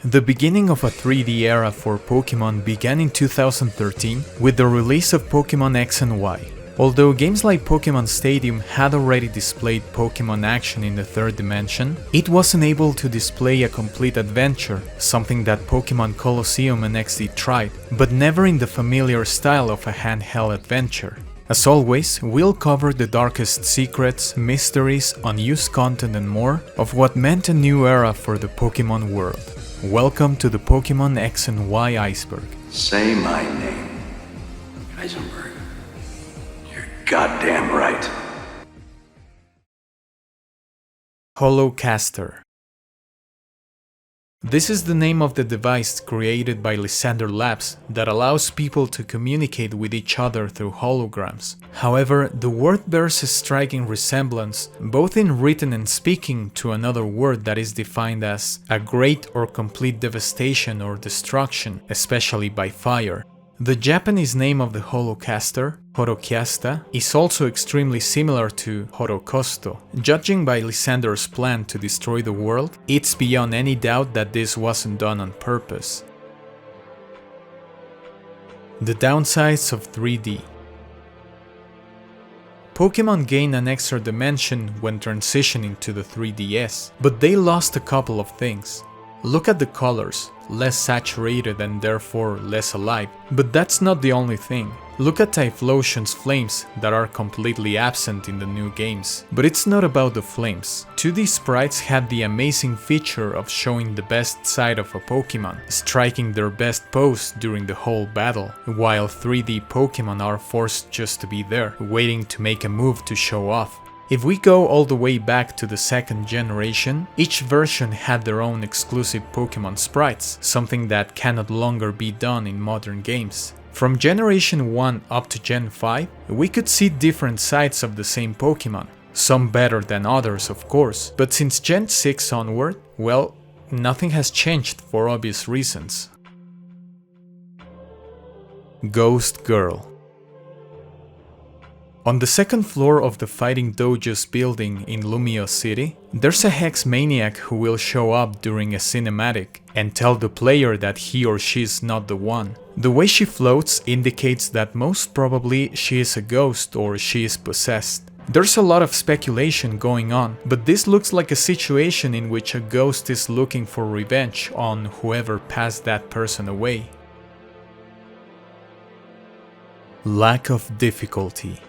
The beginning of a 3D era for Pokémon began in 2013 with the release of Pokémon X and Y. Although games like Pokémon Stadium had already displayed Pokémon action in the third dimension, it wasn't able to display a complete adventure, something that Pokémon Colosseum and XD tried, but never in the familiar style of a handheld adventure. As always, we'll cover the darkest secrets, mysteries, unused content and more of what meant a new era for the Pokémon world. Welcome to the Pokémon X and Y Iceberg. Say my name. Eisenberg. You're goddamn right. Holocaster. This is the name of the device created by Lysander Labs that allows people to communicate with each other through holograms. However, the word bears a striking resemblance, both in written and speaking, to another word that is defined as a great or complete devastation or destruction, especially by fire. The Japanese name of the Holocaster, Holocaster, is also extremely similar to Holocaust. Judging by Lysander's plan to destroy the world, it's beyond any doubt that this wasn't done on purpose. The downsides of 3D. Pokémon gained an extra dimension when transitioning to the 3DS, but they lost a couple of things. Look at the colors, less saturated and therefore less alive, but that's not the only thing. Look at Typhlosion's flames that are completely absent in the new games. But it's not about the flames. 2D sprites had the amazing feature of showing the best side of a Pokémon, striking their best pose during the whole battle, while 3D Pokémon are forced just to be there, waiting to make a move to show off. If we go all the way back to the second generation, each version had their own exclusive Pokémon sprites, something that cannot longer be done in modern games. From Generation 1 up to Gen 5, we could see different sides of the same Pokémon, some better than others of course, but since Gen 6 onward, well, nothing has changed for obvious reasons. Ghost Girl. On the second floor of the Fighting Dojo's building in Lumio City, there's a Hex Maniac who will show up during a cinematic and tell the player that he or she is not the one. The way she floats indicates that most probably she is a ghost or she is possessed. There's a lot of speculation going on, but this looks like a situation in which a ghost is looking for revenge on whoever passed that person away. Lack of difficulty.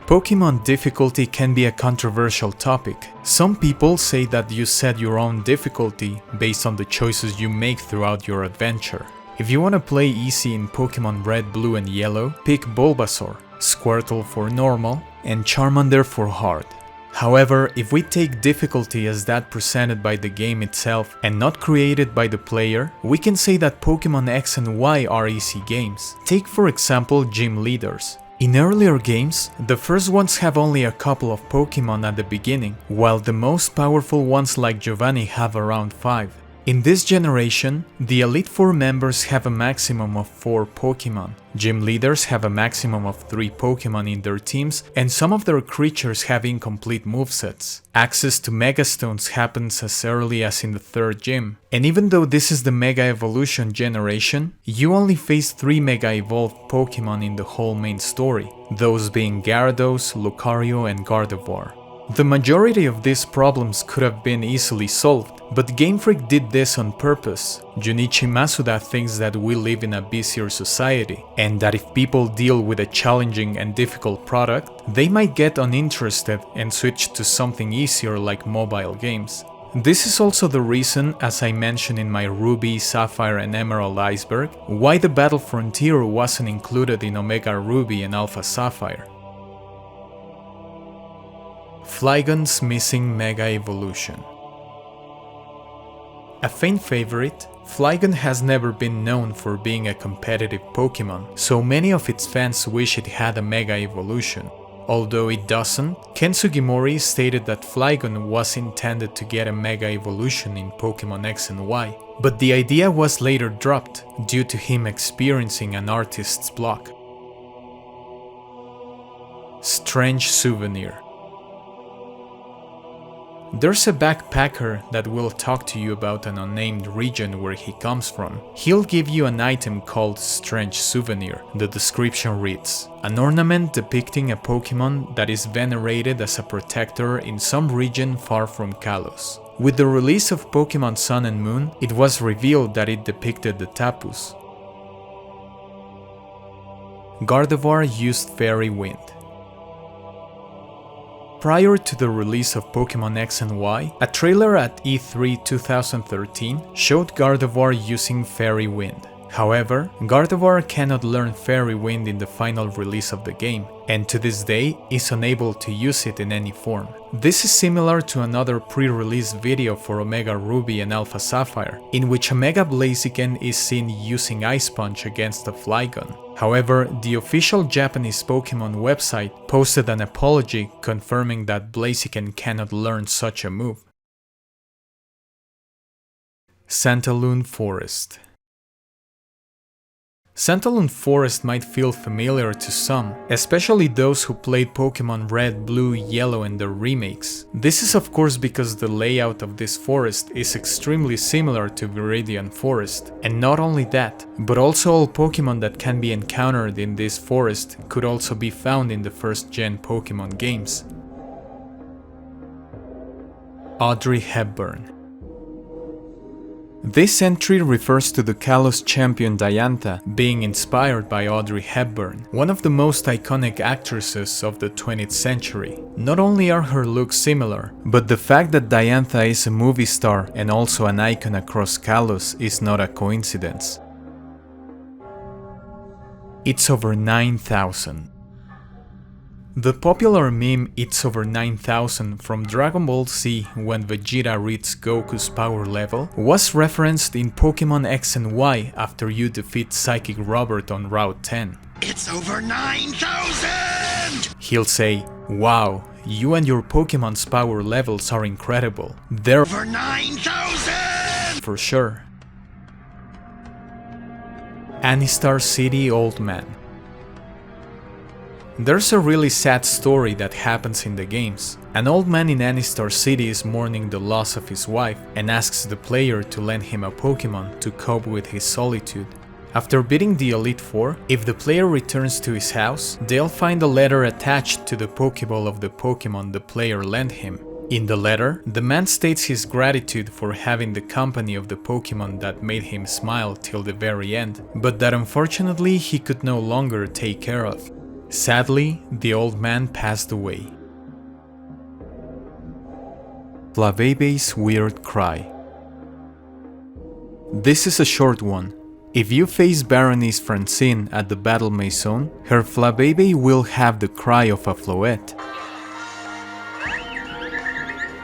Pokémon difficulty can be a controversial topic. Some people say that you set your own difficulty based on the choices you make throughout your adventure. If you want to play easy in Pokémon Red, Blue and Yellow, pick Bulbasaur, Squirtle for normal, and Charmander for hard. However, if we take difficulty as that presented by the game itself and not created by the player, we can say that Pokémon X and Y are easy games. Take for example Gym Leaders. In earlier games, the first ones have only a couple of Pokémon at the beginning, while the most powerful ones like Giovanni have around 5. In this generation, the Elite Four members have a maximum of 4 Pokémon. Gym Leaders have a maximum of 3 Pokémon in their teams, and some of their creatures have incomplete movesets. Access to Mega Stones happens as early as in the 3rd gym. And even though this is the Mega Evolution generation, you only face 3 Mega Evolved Pokémon in the whole main story, those being Gyarados, Lucario and Gardevoir. The majority of these problems could have been easily solved, but Game Freak did this on purpose. Junichi Masuda thinks that we live in a busier society, and that if people deal with a challenging and difficult product, they might get uninterested and switch to something easier like mobile games. This is also the reason, as I mentioned in my Ruby, Sapphire and Emerald Iceberg, why the Battle Frontier wasn't included in Omega Ruby and Alpha Sapphire. Flygon's missing Mega Evolution. A faint favorite, Flygon has never been known for being a competitive Pokémon, so many of its fans wish it had a Mega Evolution. Although it doesn't, Ken Sugimori stated that Flygon was intended to get a Mega Evolution in Pokémon X and Y, but the idea was later dropped due to him experiencing an artist's block. Strange Souvenir. There's a backpacker that will talk to you about an unnamed region where he comes from. He'll give you an item called Strange Souvenir. The description reads: an ornament depicting a Pokemon that is venerated as a protector in some region far from Kalos. With the release of Pokemon Sun and Moon, it was revealed that it depicted the Tapus. Gardevoir used Fairy Wind. Prior to the release of Pokémon X and Y, a trailer at E3 2013 showed Gardevoir using Fairy Wind. However, Gardevoir cannot learn Fairy Wind in the final release of the game, and to this day is unable to use it in any form. This is similar to another pre-release video for Omega Ruby and Alpha Sapphire, in which Omega Blaziken is seen using Ice Punch against a Flygon. However, the official Japanese Pokemon website posted an apology confirming that Blaziken cannot learn such a move. Santaloon Forest. Santaloon Forest might feel familiar to some, especially those who played Pokemon Red, Blue, Yellow and their remakes. This is of course because the layout of this forest is extremely similar to Viridian Forest. And not only that, but also all Pokemon that can be encountered in this forest could also be found in the first-gen Pokemon games. Audrey Hepburn. This entry refers to the Kalos champion Diantha being inspired by Audrey Hepburn, one of the most iconic actresses of the 20th century. Not only are her looks similar, but the fact that Diantha is a movie star and also an icon across Kalos is not a coincidence. It's over 9,000. The popular meme "It's over 9,000" from Dragon Ball Z when Vegeta reads Goku's power level was referenced in Pokémon X and Y after you defeat Psychic Robert on Route 10. It's over 9,000! He'll say, "Wow, you and your Pokemon's power levels are incredible. They're Over 9,000! For sure." Anistar City Old Man. There's a really sad story that happens in the games. An old man in Anistar City is mourning the loss of his wife and asks the player to lend him a Pokemon to cope with his solitude. After beating the Elite Four, if the player returns to his house, they'll find a letter attached to the Pokeball of the Pokemon the player lent him. In the letter, the man states his gratitude for having the company of the Pokemon that made him smile till the very end, but that unfortunately he could no longer take care of. Sadly, the old man passed away. Flavebe's Weird Cry. This is a short one. If you face Baroness Francine at the Battle Maison, her Flabebe will have the cry of a Floette.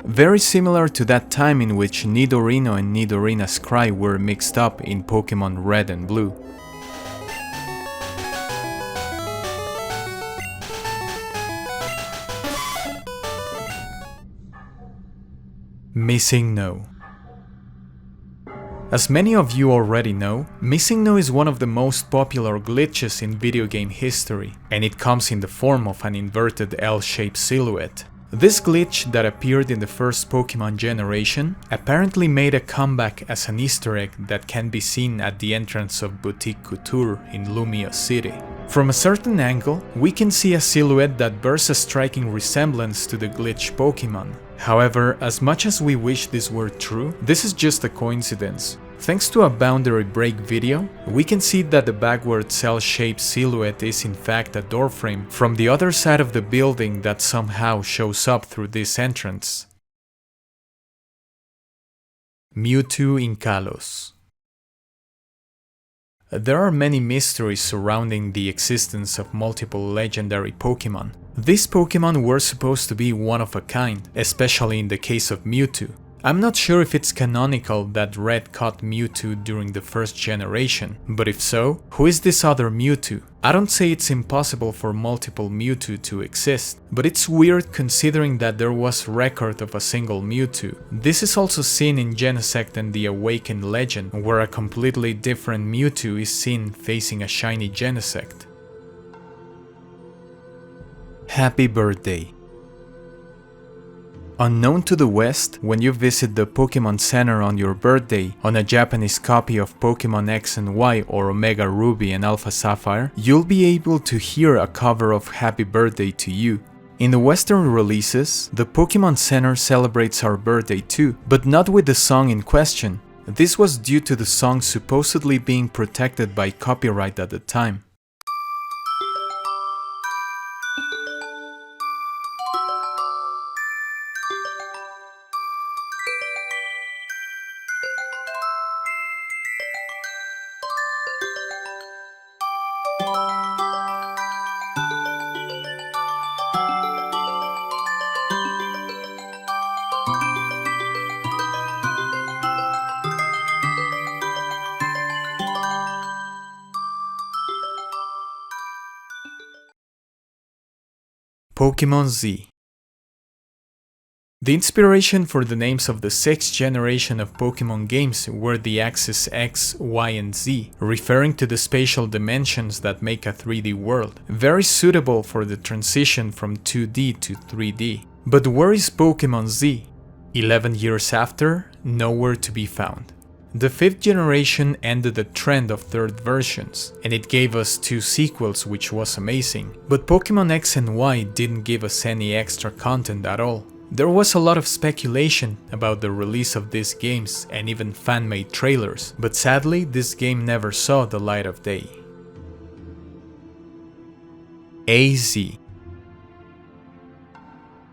Very similar to that time in which Nidorino and Nidorina's cry were mixed up in Pokemon Red and Blue. Missing No. As many of you already know, Missing No is one of the most popular glitches in video game history, and it comes in the form of an inverted L-shaped silhouette. This glitch that appeared in the first Pokemon generation apparently made a comeback as an Easter egg that can be seen at the entrance of Boutique Couture in Lumia City. From a certain angle, we can see a silhouette that bears a striking resemblance to the glitch Pokemon. However, as much as we wish this were true, this is just a coincidence. Thanks to a boundary break video, we can see that the backward cell-shaped silhouette is in fact a doorframe from the other side of the building that somehow shows up through this entrance. Mewtwo in Kalos. There are many mysteries surrounding the existence of multiple legendary Pokemon. These Pokemon were supposed to be one of a kind, especially in the case of Mewtwo. I'm not sure if it's canonical that Red caught Mewtwo during the first generation, but if so, who is this other Mewtwo? I don't say it's impossible for multiple Mewtwo to exist, but it's weird considering that there was record of a single Mewtwo. This is also seen in Genesect and the Awakened legend, where a completely different Mewtwo is seen facing a shiny Genesect. Happy birthday. Unknown to the West, when you visit the Pokémon Center on your birthday on a Japanese copy of Pokémon X and Y or Omega Ruby and Alpha Sapphire, you'll be able to hear a cover of Happy Birthday to You. In the Western releases, the Pokémon Center celebrates our birthday too, but not with the song in question. This was due to the song supposedly being protected by copyright at the time. Pokémon Z. The inspiration for the names of the 6th generation of Pokémon games were the axes X, Y, and Z, referring to the spatial dimensions that make a 3D world, very suitable for the transition from 2D to 3D. But where is Pokémon Z? 11 years after, nowhere to be found. The 5th generation ended the trend of 3rd versions, and it gave us 2 sequels, which was amazing, but Pokémon X and Y didn't give us any extra content at all. There was a lot of speculation about the release of these games and even fan-made trailers, but sadly this game never saw the light of day. AZ.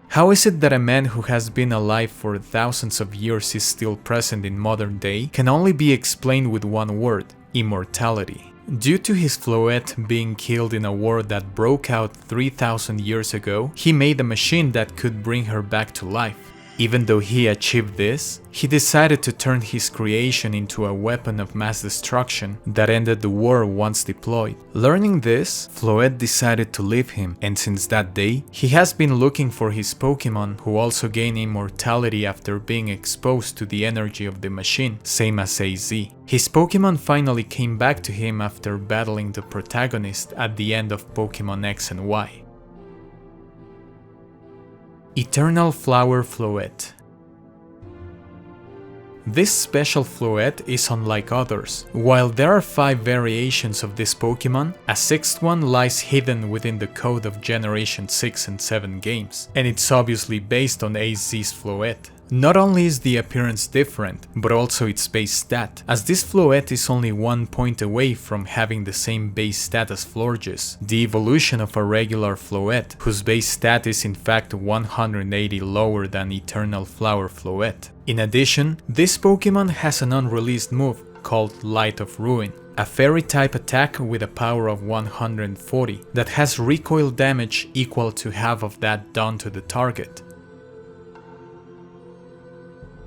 How is it that a man who has been alive for thousands of years is still present in modern day can only be explained with one word: immortality. Due to his Floette being killed in a war that broke out 3000 years ago, he made a machine that could bring her back to life. Even though he achieved this, he decided to turn his creation into a weapon of mass destruction that ended the war once deployed. Learning this, Floette decided to leave him, and since that day, he has been looking for his Pokémon who also gain immortality after being exposed to the energy of the machine, same as AZ. His Pokémon finally came back to him after battling the protagonist at the end of Pokémon X and Y. Eternal Flower Floette. This special Floette is unlike others. While there are 5 variations of this Pokémon, a 6th one lies hidden within the code of Generation 6 and 7 games, and it's obviously based on AZ's Floette. Not only is the appearance different, but also its base stat, as this Floette is only 1 point away from having the same base stat as Florges, the evolution of a regular Floette, whose base stat is in fact 180 lower than Eternal Flower Floette. In addition, this Pokémon has an unreleased move called Light of Ruin, a fairy type attack with a power of 140 that has recoil damage equal to half of that done to the target.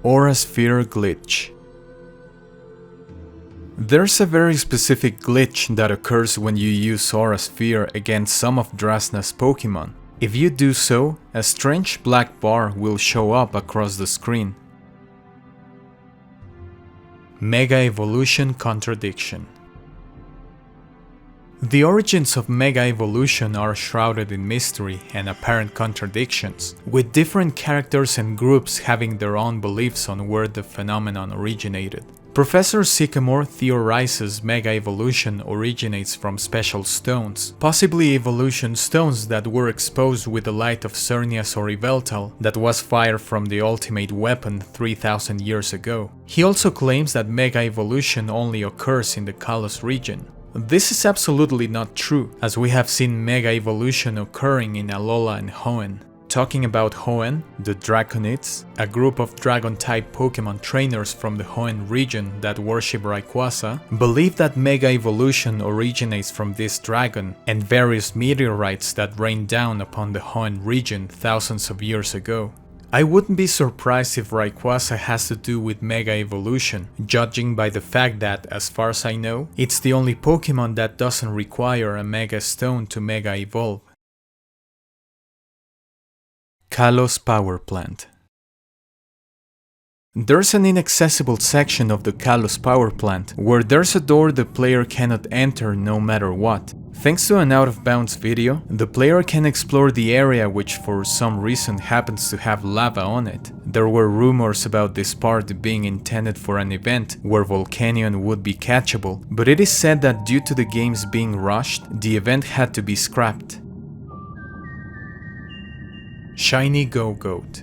Aura Sphere Glitch. There's a very specific glitch that occurs when you use Aura Sphere against some of Drasna's Pokémon. If you do so, a strange black bar will show up across the screen. Mega Evolution Contradiction. The origins of Mega Evolution are shrouded in mystery and apparent contradictions, with different characters and groups having their own beliefs on where the phenomenon originated. Professor Sycamore theorizes Mega Evolution originates from special stones, possibly evolution stones that were exposed with the light of Cernias or Yveltal that was fired from the ultimate weapon 3000 years ago. He also claims that Mega Evolution only occurs in the Kalos region. This is absolutely not true, as we have seen Mega Evolution occurring in Alola and Hoenn. Talking about Hoenn, the Draconids, a group of Dragon-type Pokémon trainers from the Hoenn region that worship Rayquaza, believe that Mega Evolution originates from this dragon and various meteorites that rained down upon the Hoenn region thousands of years ago. I wouldn't be surprised if Rayquaza has to do with Mega Evolution, judging by the fact that, as far as I know, it's the only Pokémon that doesn't require a Mega Stone to Mega Evolve. Kalos Power Plant. There's an inaccessible section of the Kalos power plant where there's a door the player cannot enter no matter what. Thanks to an out-of-bounds video, the player can explore the area which for some reason happens to have lava on it. There were rumors about this part being intended for an event where Volcanion would be catchable, but it is said that due to the games being rushed, the event had to be scrapped. Shiny Go-Goat.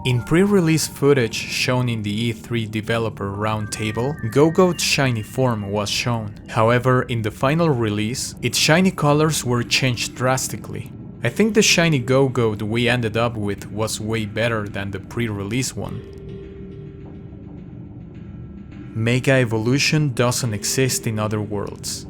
In pre-release footage shown in the E3 developer roundtable, Go-Goat's shiny form was shown. However, in the final release, its shiny colors were changed drastically. I think the shiny Go-Goat we ended up with was way better than the pre-release one. Mega Evolution doesn't exist in other worlds.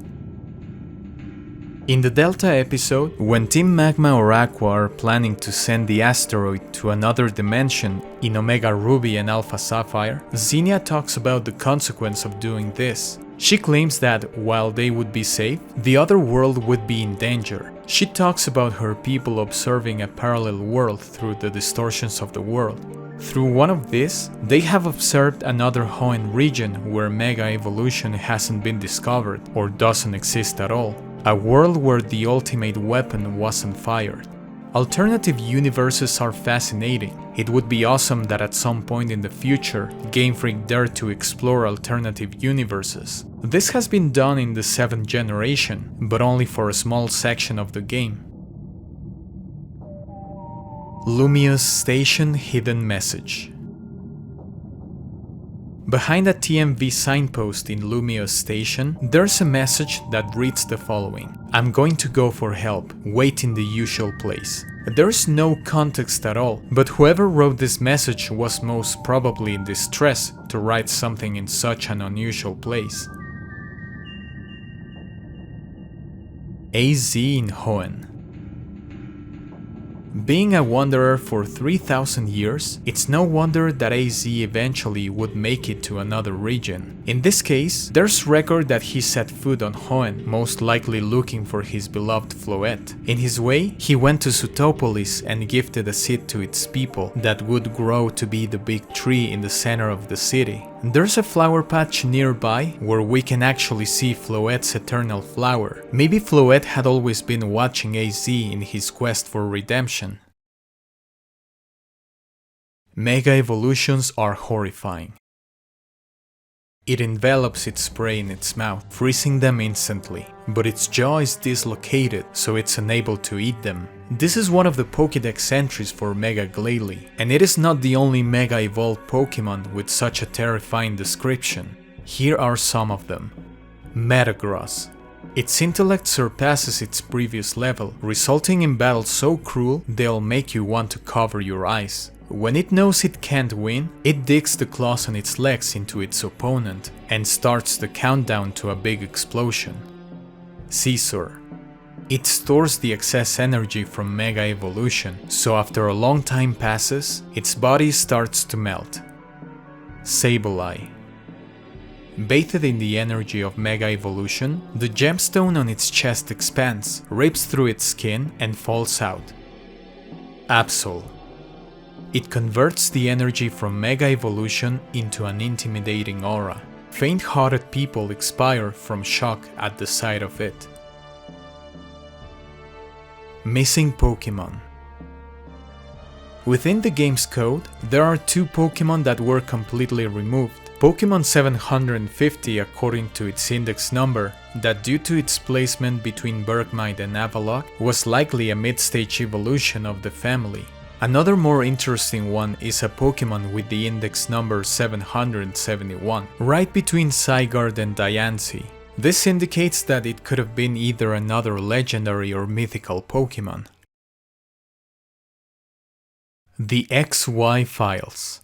In the Delta episode, when Team Magma or Aqua are planning to send the asteroid to another dimension in Omega Ruby and Alpha Sapphire, Xenia talks about the consequence of doing this. She claims that, while they would be safe, the other world would be in danger. She talks about her people observing a parallel world through the distortions of the world. Through one of these, they have observed another Hoenn region where Mega Evolution hasn't been discovered or doesn't exist at all. A world where the ultimate weapon wasn't fired. Alternative universes are fascinating. It would be awesome that at some point in the future, Game Freak dared to explore alternative universes. This has been done in the 7th generation, but only for a small section of the game. Lumious Station Hidden Message. Behind a TMV signpost in Lumious Station, there's a message that reads the following: "I'm going to go for help, wait in the usual place." There's no context at all, but whoever wrote this message was most probably in distress to write something in such an unusual place. AZ in Hoenn. Being a wanderer for 3,000 years, it's no wonder that AZ eventually would make it to another region. In this case, there's record that he set foot on Hoenn, most likely looking for his beloved Floette. In his way, he went to Sutopolis and gifted a seed to its people that would grow to be the big tree in the center of the city. There's a flower patch nearby where we can actually see Floette's eternal flower. Maybe Floette had always been watching AZ in his quest for redemption. Mega evolutions are horrifying. It envelops its prey in its mouth, freezing them instantly, but its jaw is dislocated, so it's unable to eat them. This is one of the Pokédex entries for Mega Glalie, and it is not the only Mega Evolved Pokémon with such a terrifying description. Here are some of them. Metagross. Its intellect surpasses its previous level, resulting in battles so cruel they'll make you want to cover your eyes. When it knows it can't win, it digs the claws on its legs into its opponent and starts the countdown to a big explosion. Scizor. It stores the excess energy from Mega Evolution, so after a long time passes, its body starts to melt. Sableye. Bathed in the energy of Mega Evolution, the gemstone on its chest expands, rips through its skin, and falls out. Absol. It converts the energy from Mega Evolution into an intimidating aura. Faint-hearted people expire from shock at the sight of it. Missing Pokémon. Within the game's code, there are 2 Pokémon that were completely removed. Pokémon 750 according to its index number, that due to its placement between Bergmite and Avalok, was likely a mid-stage evolution of the family. Another more interesting one is a Pokémon with the index number 771, right between Zygarde and Diancie. This indicates that it could have been either another legendary or mythical Pokémon. The XY Files.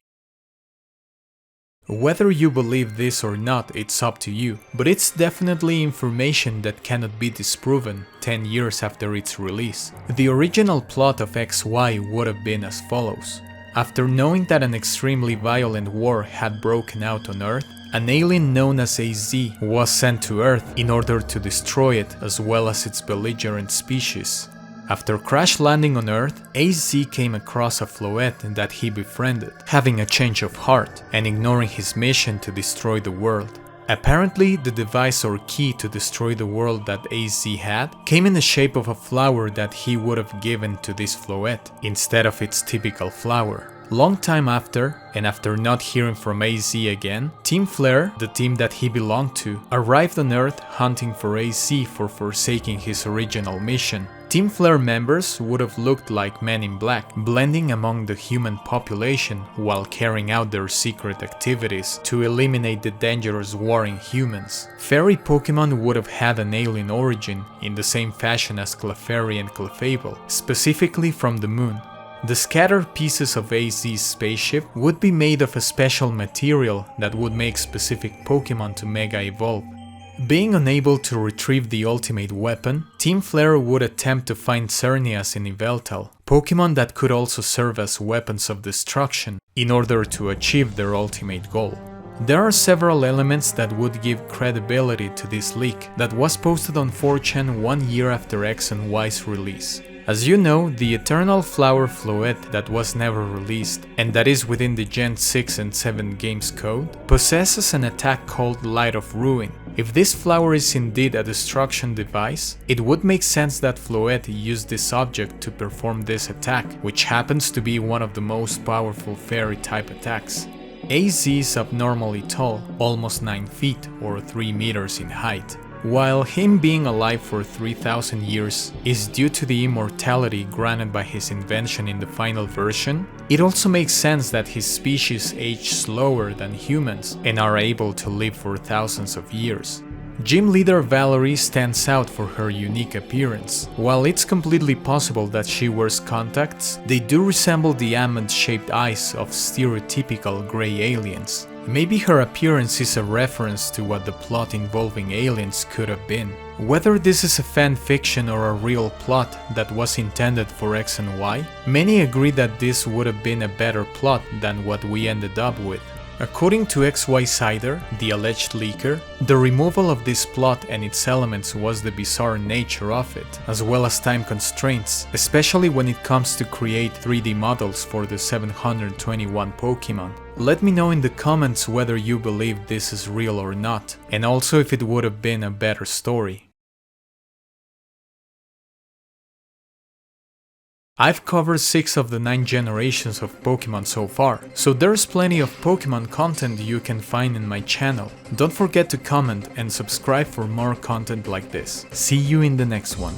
Whether you believe this or not, it's up to you, but it's definitely information that cannot be disproven 10 years after its release. The original plot of XY would have been as follows. After knowing that an extremely violent war had broken out on Earth, an alien known as AZ was sent to Earth in order to destroy it as well as its belligerent species. After crash landing on Earth, AZ came across a Floette that he befriended, having a change of heart and ignoring his mission to destroy the world. Apparently, the device or key to destroy the world that AZ had came in the shape of a flower that he would have given to this Floette, instead of its typical flower. Long time after, and after not hearing from AZ again, Team Flare, the team that he belonged to, arrived on Earth hunting for AZ for forsaking his original mission. Team Flare members would have looked like Men in Black, blending among the human population while carrying out their secret activities to eliminate the dangerous warring humans. Fairy Pokemon would have had an alien origin in the same fashion as Clefairy and Clefable, specifically from the moon. The scattered pieces of AZ's spaceship would be made of a special material that would make specific Pokemon to Mega Evolve. Being unable to retrieve the ultimate weapon, Team Flare would attempt to find Xerneas in Yveltal, Pokemon that could also serve as weapons of destruction, in order to achieve their ultimate goal. There are several elements that would give credibility to this leak that was posted on 4chan 1 year after X and Y's release. As you know, the Eternal Flower Floette that was never released, and that is within the Gen 6 and 7 games code, possesses an attack called Light of Ruin. If this flower is indeed a destruction device, it would make sense that Floette used this object to perform this attack, which happens to be one of the most powerful fairy type attacks. AZ is abnormally tall, almost 9 feet or 3 meters in height. While him being alive for 3000 years is due to the immortality granted by his invention in the final version, it also makes sense that his species age slower than humans and are able to live for thousands of years. Gym leader Valerie stands out for her unique appearance. While it's completely possible that she wears contacts, they do resemble the almond-shaped eyes of stereotypical grey aliens. Maybe her appearance is a reference to what the plot involving aliens could have been. Whether this is a fan fiction or a real plot that was intended for X and Y, many agree that this would have been a better plot than what we ended up with. According to XY Cider, the alleged leaker, the removal of this plot and its elements was the bizarre nature of it, as well as time constraints, especially when it comes to create 3D models for the 721 Pokemon. Let me know in the comments whether you believe this is real or not, and also if it would have been a better story. I've covered 6 of the 9 generations of Pokemon so far, so there's plenty of Pokemon content you can find in my channel. Don't forget to comment and subscribe for more content like this. See you in the next one.